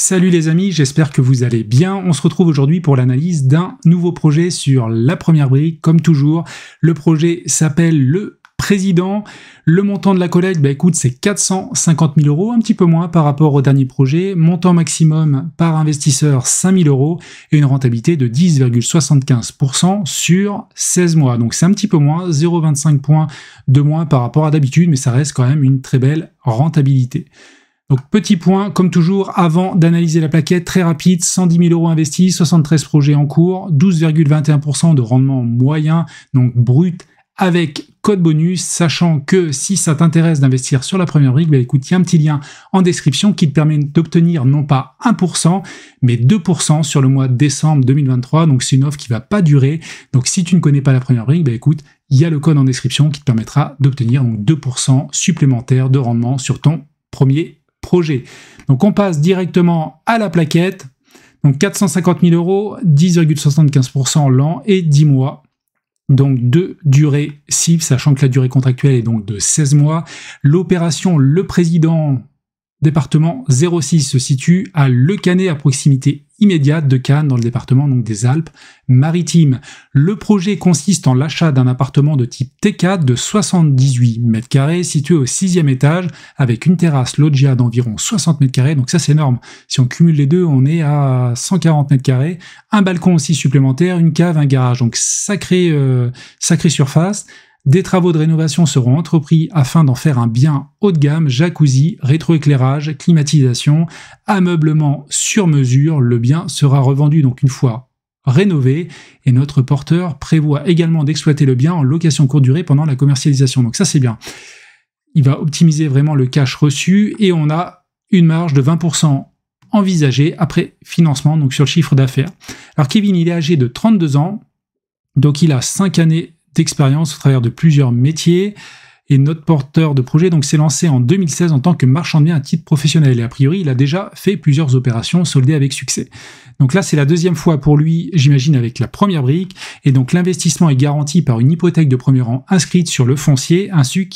Salut les amis, j'espère que vous allez bien. On se retrouve aujourd'hui pour l'analyse d'un nouveau projet sur la première brique. Comme toujours, le projet s'appelle le Président. Le montant de la collecte, écoute, c'est 450 000 €, un petit peu moins par rapport au dernier projet. Montant maximum par investisseur, 5 000 € et une rentabilité de 10,75% sur 16 mois. Donc c'est un petit peu moins, 0,25 points de moins par rapport à d'habitude, mais ça reste quand même une très belle rentabilité. Donc petit point, comme toujours, avant d'analyser la plaquette, très rapide, 110 000 € investis, 73 projets en cours, 12,21% de rendement moyen, donc brut, avec code bonus, sachant que si ça t'intéresse d'investir sur la première brique, écoute, il y a un petit lien en description qui te permet d'obtenir non pas 1%, mais 2% sur le mois de décembre 2023, donc c'est une offre qui va pas durer, donc si tu ne connais pas la première brique, écoute, il y a le code en description qui te permettra d'obtenir 2% supplémentaires de rendement sur ton premier projet. Donc on passe directement à la plaquette, donc 450 000 €, 10,75% l'an et 10 mois, donc de durée cible, sachant que la durée contractuelle est donc de 16 mois. L'opération Le Président, département 06, se situe à Le Canet, à proximité immédiate de Cannes, dans le département donc des Alpes-Maritimes. Le projet consiste en l'achat d'un appartement de type T4 de 78 mètres carrés, situé au 6e étage, avec une terrasse loggia d'environ 60 mètres carrés, donc ça c'est énorme. Si on cumule les deux, on est à 140 mètres carrés, un balcon aussi supplémentaire, une cave, un garage, donc sacrée surface. Des travaux de rénovation seront entrepris afin d'en faire un bien haut de gamme, jacuzzi, rétroéclairage, climatisation, ameublement sur mesure. Le bien sera revendu donc une fois rénové et notre porteur prévoit également d'exploiter le bien en location courte durée pendant la commercialisation. Donc ça c'est bien. Il va optimiser vraiment le cash reçu et on a une marge de 20% envisagée après financement, donc sur le chiffre d'affaires. Alors Kevin, il est âgé de 32 ans, donc il a 5 années d'expérience au travers de plusieurs métiers, et notre porteur de projet donc s'est lancé en 2016 en tant que marchand de biens à titre professionnel, et a priori il a déjà fait plusieurs opérations soldées avec succès. Donc là c'est la deuxième fois pour lui, j'imagine, avec la première brique, et donc l'investissement est garanti par une hypothèque de premier rang inscrite sur le foncier, ainsi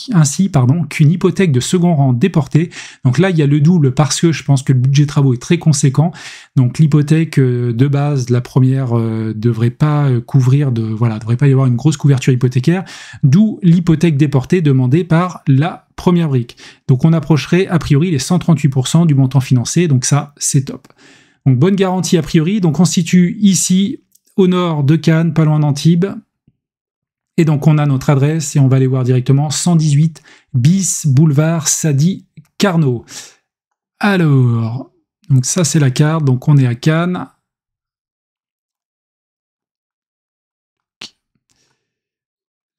qu'une hypothèque de second rang déportée. Donc là il y a le double parce que je pense que le budget de travaux est très conséquent, donc l'hypothèque de base, la première, devrait pas devrait pas y avoir une grosse couverture hypothécaire, d'où l'hypothèque déportée demandée par la première brique. Donc on approcherait a priori les 138% du montant financé, donc ça c'est top. Donc bonne garantie a priori, donc on se situe ici au nord de Cannes, pas loin d'Antibes, et donc on a notre adresse et on va aller voir directement 118 bis boulevard Sadi Carnot. Alors, donc ça c'est la carte, donc on est à Cannes.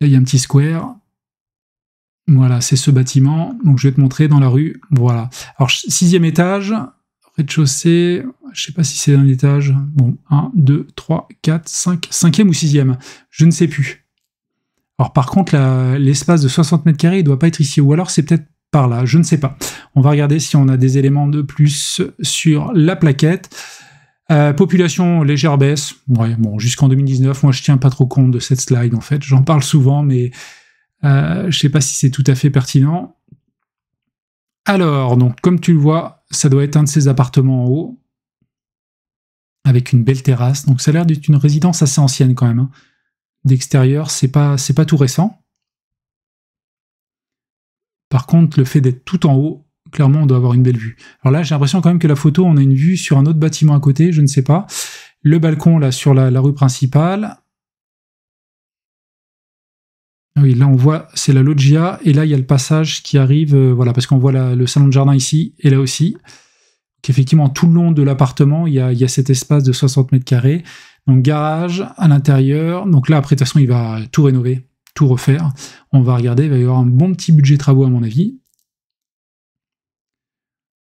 Là il y a un petit square. Voilà, c'est ce bâtiment, donc je vais te montrer dans la rue, voilà. Alors 6e étage, rez-de-chaussée, je sais pas si c'est un étage, bon, 1, 2, 3, 4, 5, 5e ou 6e, je ne sais plus. Alors par contre, l'espace de 60 mètres carrés, il doit pas être ici, ou alors c'est peut-être par là, je ne sais pas. On va regarder si on a des éléments de plus sur la plaquette. Population légère baisse, ouais, bon, jusqu'en 2019, moi je tiens pas trop compte de cette slide en fait, j'en parle souvent, mais je sais pas si c'est tout à fait pertinent. Alors, donc comme tu le vois, ça doit être un de ces appartements en haut, avec une belle terrasse. Donc ça a l'air d'être une résidence assez ancienne quand même, hein. D'extérieur, c'est pas tout récent. Par contre, le fait d'être tout en haut, clairement, on doit avoir une belle vue. Alors là, j'ai l'impression quand même que la photo, on a une vue sur un autre bâtiment à côté, je ne sais pas. Le balcon, là, sur la rue principale. Oui, là on voit, c'est la loggia, et là il y a le passage qui arrive, voilà, parce qu'on voit le salon de jardin ici, et là aussi. Donc effectivement, tout le long de l'appartement, il y a cet espace de 60 mètres carrés. Donc garage à l'intérieur, donc là après de toute façon il va tout rénover, tout refaire. On va regarder, il va y avoir un bon petit budget travaux à mon avis.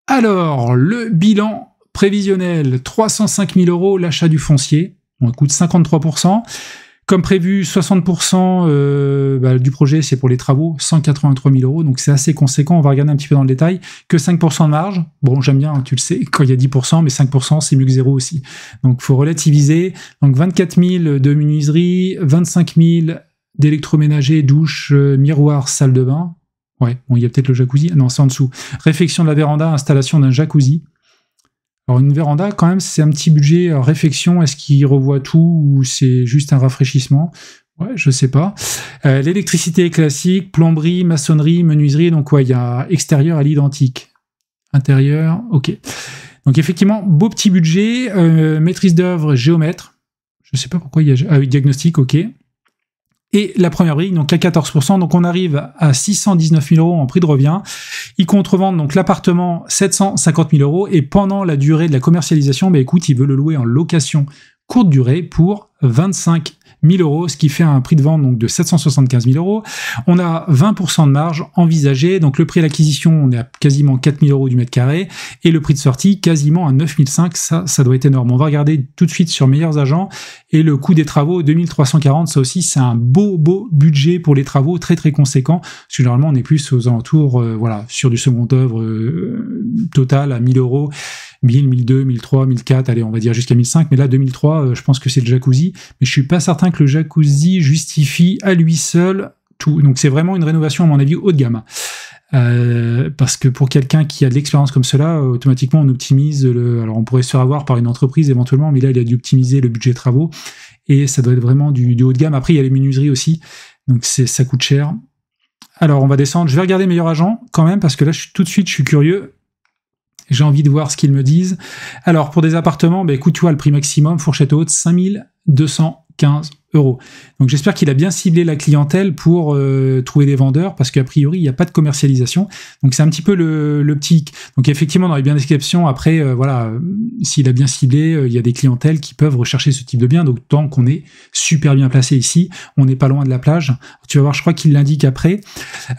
Alors, le bilan prévisionnel, 305 000 €, l'achat du foncier, on coûte 53%. Comme prévu, 60% du projet, c'est pour les travaux, 183 000 €, donc c'est assez conséquent, on va regarder un petit peu dans le détail, que 5% de marge, bon j'aime bien, tu le sais, quand il y a 10%, mais 5% c'est mieux que 0 aussi, donc il faut relativiser, donc 24 000 de menuiserie, 25 000 d'électroménager, douche, miroir, salle de bain, ouais, bon il y a peut-être le jacuzzi, non c'est en dessous, réfection de la véranda, installation d'un jacuzzi, Alors une véranda, quand même, c'est un petit budget réfection. Est-ce qu'il revoit tout ou c'est juste un rafraîchissement? Ouais, je sais pas. L'électricité est classique, plomberie, maçonnerie, menuiserie. Donc ouais, il y a extérieur à l'identique. Intérieur, ok. Donc effectivement, beau petit budget. Maîtrise d'œuvre, géomètre. Je sais pas pourquoi il y a... Ah oui, diagnostic, ok. Et la première brique, donc à 14%, donc on arrive à 619 000 € en prix de revient. Ils contrevendent donc l'appartement 750 000 €, et pendant la durée de la commercialisation, bah écoute, il veut le louer en location courte durée pour 25 000 €, ce qui fait un prix de vente donc de 775 000 €. On a 20% de marge envisagée, donc le prix à l'acquisition, on est à quasiment 4 000 € du mètre carré, et le prix de sortie quasiment à 9 500, ça doit être énorme. On va regarder tout de suite sur Meilleurs Agents, et le coût des travaux, 2340, ça aussi c'est un beau budget pour les travaux, très très conséquent, parce que généralement on est plus aux alentours, voilà, sur du second œuvre total à 1000 €, 1000, 1002, 1003, 1004, allez, on va dire jusqu'à 1005, mais là 2003, je pense que c'est le jacuzzi, mais je suis pas certain que le jacuzzi justifie à lui seul tout. Donc c'est vraiment une rénovation à mon avis haut de gamme. Parce que pour quelqu'un qui a de l'expérience comme cela, automatiquement on optimise alors on pourrait se faire avoir par une entreprise éventuellement, mais là il a dû optimiser le budget de travaux, et ça doit être vraiment du haut de gamme. Après il y a les menuiseries aussi, donc ça coûte cher. Alors on va descendre, je vais regarder Meilleurs Agents quand même, parce que là tout de suite je suis curieux. J'ai envie de voir ce qu'ils me disent. Alors, pour des appartements, bah, écoute, tu vois, le prix maximum, fourchette haute, 5 215 €. Donc, j'espère qu'il a bien ciblé la clientèle pour trouver des vendeurs, parce qu'a priori, il n'y a pas de commercialisation. Donc, c'est un petit peu le petit hic. Donc, effectivement, dans les biens d'exception, après, voilà, s'il a bien ciblé, il y a des clientèles qui peuvent rechercher ce type de bien. Donc, tant qu'on est super bien placé ici, on n'est pas loin de la plage. Tu vas voir, je crois qu'il l'indique après.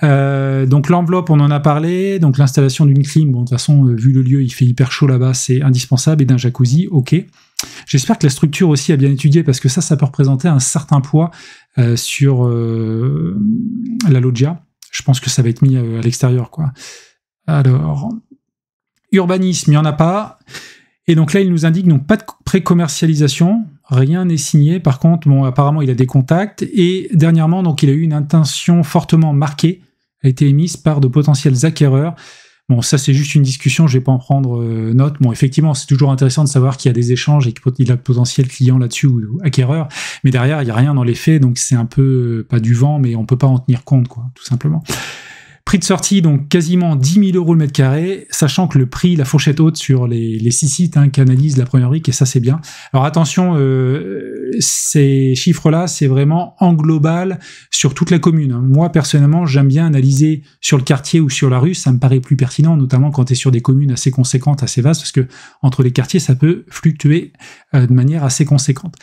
Donc, l'enveloppe, on en a parlé. Donc, l'installation d'une clim, bon, de toute façon, vu le lieu, il fait hyper chaud là-bas, c'est indispensable. Et d'un jacuzzi, ok. J'espère que la structure aussi a bien étudié, parce que ça peut représenter un certain poids sur la loggia. Je pense que ça va être mis à l'extérieur, quoi. Alors, urbanisme, il n'y en a pas. Et donc là, il nous indique donc pas de pré-commercialisation, rien n'est signé. Par contre, bon, apparemment, il a des contacts. Et dernièrement, donc, il a eu une intention fortement marquée, a été émise par de potentiels acquéreurs. Bon, ça c'est juste une discussion, je vais pas en prendre note. Bon, effectivement, c'est toujours intéressant de savoir qu'il y a des échanges et qu'il a de potentiels clients là-dessus ou acquéreurs, mais derrière, il y a rien dans les faits, donc c'est un peu, pas du vent, mais on peut pas en tenir compte, quoi, tout simplement. Prix de sortie, donc quasiment 10 000 € le mètre carré, sachant que le prix, la fourchette haute sur les 6 sites qu'analyse la première brique, et ça c'est bien. Alors attention, ces chiffres-là, c'est vraiment en global sur toute la commune. Moi, personnellement, j'aime bien analyser sur le quartier ou sur la rue, ça me paraît plus pertinent, notamment quand tu es sur des communes assez conséquentes, assez vastes, parce que entre les quartiers, ça peut fluctuer de manière assez conséquente.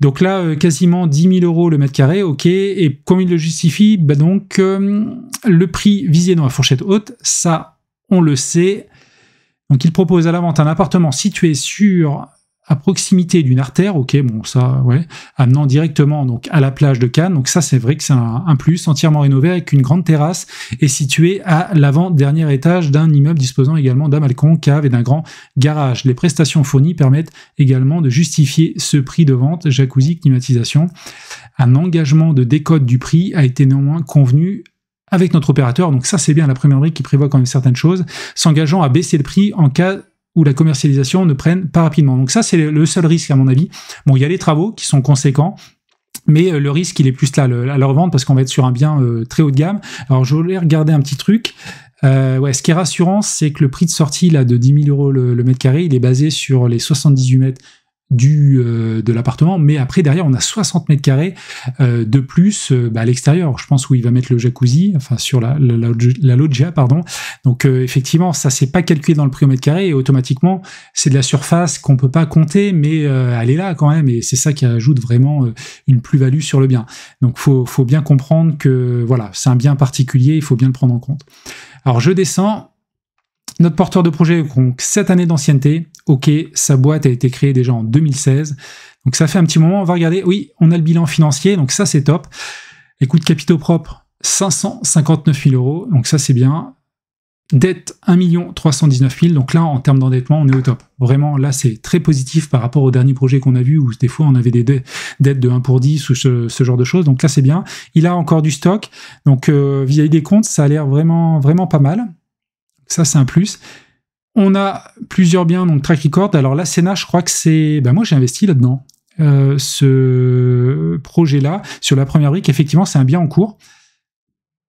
Donc là, quasiment 10 000 € le mètre carré, ok, et comme il le justifie, bah donc le prix visé dans la fourchette haute, ça, on le sait. Donc, il propose à la vente un appartement situé à proximité d'une artère, ok, bon, ça, ouais, amenant directement donc à la plage de Cannes. Donc ça, c'est vrai que c'est un plus, entièrement rénové avec une grande terrasse et situé à l'avant-dernier étage d'un immeuble disposant également d'un balcon, cave et d'un grand garage. Les prestations fournies permettent également de justifier ce prix de vente, jacuzzi, climatisation. Un engagement de décote du prix a été néanmoins convenu avec notre opérateur, donc ça c'est bien la première brique qui prévoit quand même certaines choses, s'engageant à baisser le prix en cas où la commercialisation ne prenne pas rapidement. Donc ça c'est le seul risque à mon avis. Bon, il y a les travaux qui sont conséquents, mais le risque il est plus là à la revente, parce qu'on va être sur un bien très haut de gamme. Alors je voulais regarder un petit truc. Ouais, ce qui est rassurant, c'est que le prix de sortie là de 10 000 € le mètre carré, il est basé sur les 78 mètres de l'appartement, mais après derrière on a 60 mètres carrés de plus à l'extérieur, je pense, où il va mettre le jacuzzi, enfin sur la loggia, pardon. Donc effectivement ça c'est pas calculé dans le prix au mètre carré, et automatiquement c'est de la surface qu'on peut pas compter, mais elle est là quand même, et c'est ça qui ajoute vraiment une plus-value sur le bien. Donc faut bien comprendre que voilà, c'est un bien particulier, il faut bien le prendre en compte. Alors je descends. Notre porteur de projet, donc 7 années d'ancienneté, ok, sa boîte a été créée déjà en 2016, donc ça fait un petit moment, on va regarder, oui, on a le bilan financier, donc ça c'est top. Écoute, capitaux propres, 559 000 €, donc ça c'est bien. Dette, 1 319 000, donc là en termes d'endettement, on est au top. Vraiment, là c'est très positif par rapport au dernier projet qu'on a vu, où des fois on avait des dettes de 1 pour 10 ou ce genre de choses, donc là c'est bien. Il a encore du stock, donc vis-à-vis des comptes, ça a l'air vraiment, vraiment pas mal. Ça, c'est un plus. On a plusieurs biens, donc track record. Alors la Sénat, je crois que c'est... moi, j'ai investi là-dedans. Ce projet-là, sur la première brique, effectivement, c'est un bien en cours.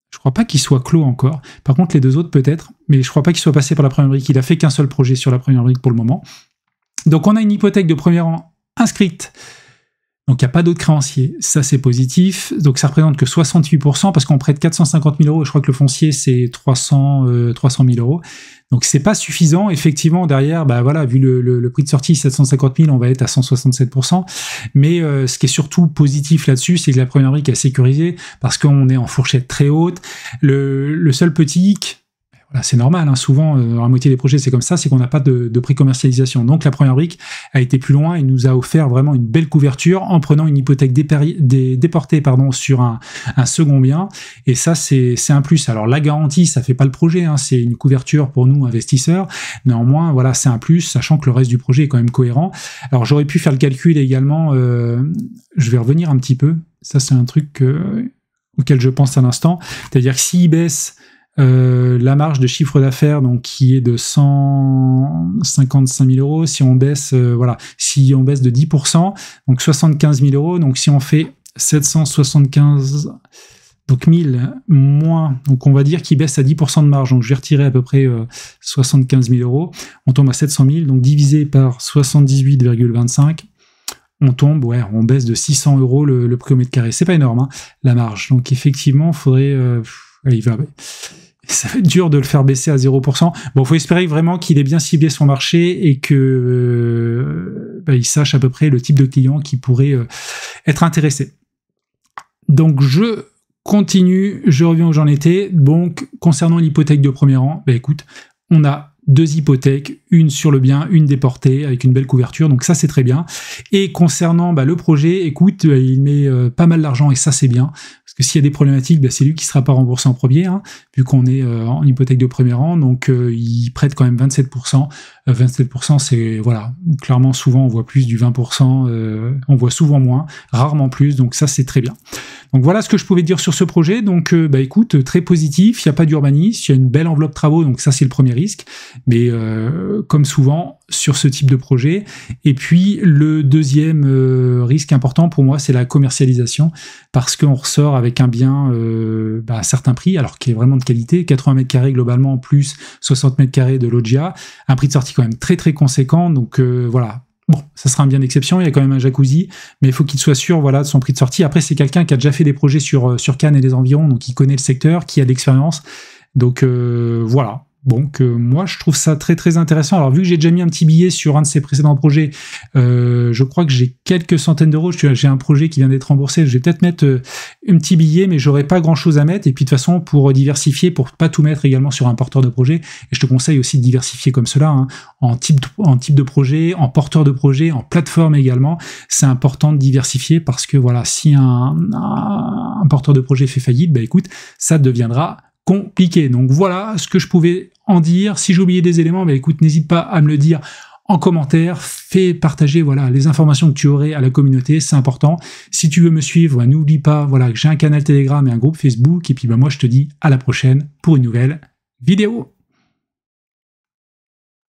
Je crois pas qu'il soit clos encore. Par contre, les deux autres, peut-être. Mais je crois pas qu'il soit passé par la première brique. Il a fait qu'un seul projet sur la première brique pour le moment. Donc, on a une hypothèque de premier rang inscrite. Donc, il n'y a pas d'autres créanciers. Ça, c'est positif. Donc, ça représente que 68% parce qu'on prête 450 000 euros. Et je crois que le foncier, c'est 300 000 euros. Donc, c'est pas suffisant. Effectivement, derrière, voilà, vu le prix de sortie, 750 000, on va être à 167%. Mais ce qui est surtout positif là-dessus, c'est que la première brique est sécurisée parce qu'on est en fourchette très haute. Le seul petit hic, voilà, c'est normal, hein, souvent, dans la moitié des projets, c'est comme ça, c'est qu'on n'a pas de pré-commercialisation. Donc la première brique a été plus loin et nous a offert vraiment une belle couverture en prenant une hypothèque déportée sur un second bien. Et ça, c'est un plus. Alors la garantie, ça fait pas le projet, hein, c'est une couverture pour nous, investisseurs. Néanmoins, voilà, c'est un plus, sachant que le reste du projet est quand même cohérent. Alors j'aurais pu faire le calcul également, je vais revenir un petit peu. Ça, c'est un truc auquel je pense à l'instant. C'est-à-dire que s'il baisse la marge de chiffre d'affaires, donc qui est de 155 000 euros, si on baisse, si on baisse de 10%, donc 75 000 euros, donc si on fait 775 donc 1000 moins, donc on va dire qu'il baisse à 10% de marge, donc je vais retirer à peu près 75 000 euros, on tombe à 700 000, donc divisé par 78,25, on tombe, on baisse de 600 euros le prix au mètre carré, c'est pas énorme, hein, la marge, donc effectivement, faudrait... ça va être dur de le faire baisser à 0%. Bon, il faut espérer vraiment qu'il ait bien ciblé son marché et que il sache à peu près le type de client qui pourrait être intéressé. Donc, je continue, je reviens où j'en étais. Donc, concernant l'hypothèque de premier rang, écoute, on a 2 hypothèques, une sur le bien, une déportée, avec une belle couverture, donc ça c'est très bien. Et concernant le projet, écoute, il met pas mal d'argent et ça c'est bien, parce que s'il y a des problématiques, c'est lui qui ne sera pas remboursé en premier, hein, vu qu'on est en hypothèque de premier rang, donc il prête quand même 27%. 27%, c'est, voilà, clairement souvent on voit plus du 20%, on voit souvent moins, rarement plus, donc ça c'est très bien. Donc voilà ce que je pouvais dire sur ce projet, donc écoute, très positif, il n'y a pas d'urbanisme, il y a une belle enveloppe travaux, donc ça c'est le premier risque, mais comme souvent sur ce type de projet. Et puis le deuxième risque important pour moi, c'est la commercialisation, parce qu'on ressort avec un bien à un certain prix, alors qui est vraiment de qualité, 80 mètres carrés globalement, plus 60 mètres carrés de loggia, un prix de sortie quand même très très conséquent, donc voilà. Bon, ça sera un bien d'exception, il y a quand même un jacuzzi, mais il faut qu'il soit sûr, voilà, de son prix de sortie. Après, c'est quelqu'un qui a déjà fait des projets sur Cannes et les environs, donc il connaît le secteur, qui a de l'expérience. Donc voilà. Donc moi, je trouve ça très très intéressant. Alors vu que j'ai déjà mis un petit billet sur un de ses précédents projets, je crois que j'ai quelques centaines d'euros. J'ai un projet qui vient d'être remboursé. Je vais peut-être mettre un petit billet, mais j'aurai pas grand-chose à mettre. Et puis de toute façon, pour diversifier, pour pas tout mettre également sur un porteur de projet, et je te conseille aussi de diversifier comme cela, hein, en type de projet, en porteur de projet, en plateforme également. C'est important de diversifier parce que voilà, si un porteur de projet fait faillite, écoute, ça deviendra compliqué. Donc voilà ce que je pouvais en dire. Si j'ai oublié des éléments, écoute, n'hésite pas à me le dire en commentaire, fais partager voilà, les informations que tu aurais à la communauté, c'est important. Si tu veux me suivre, n'oublie pas voilà, que j'ai un canal Telegram et un groupe Facebook, et puis moi je te dis à la prochaine pour une nouvelle vidéo.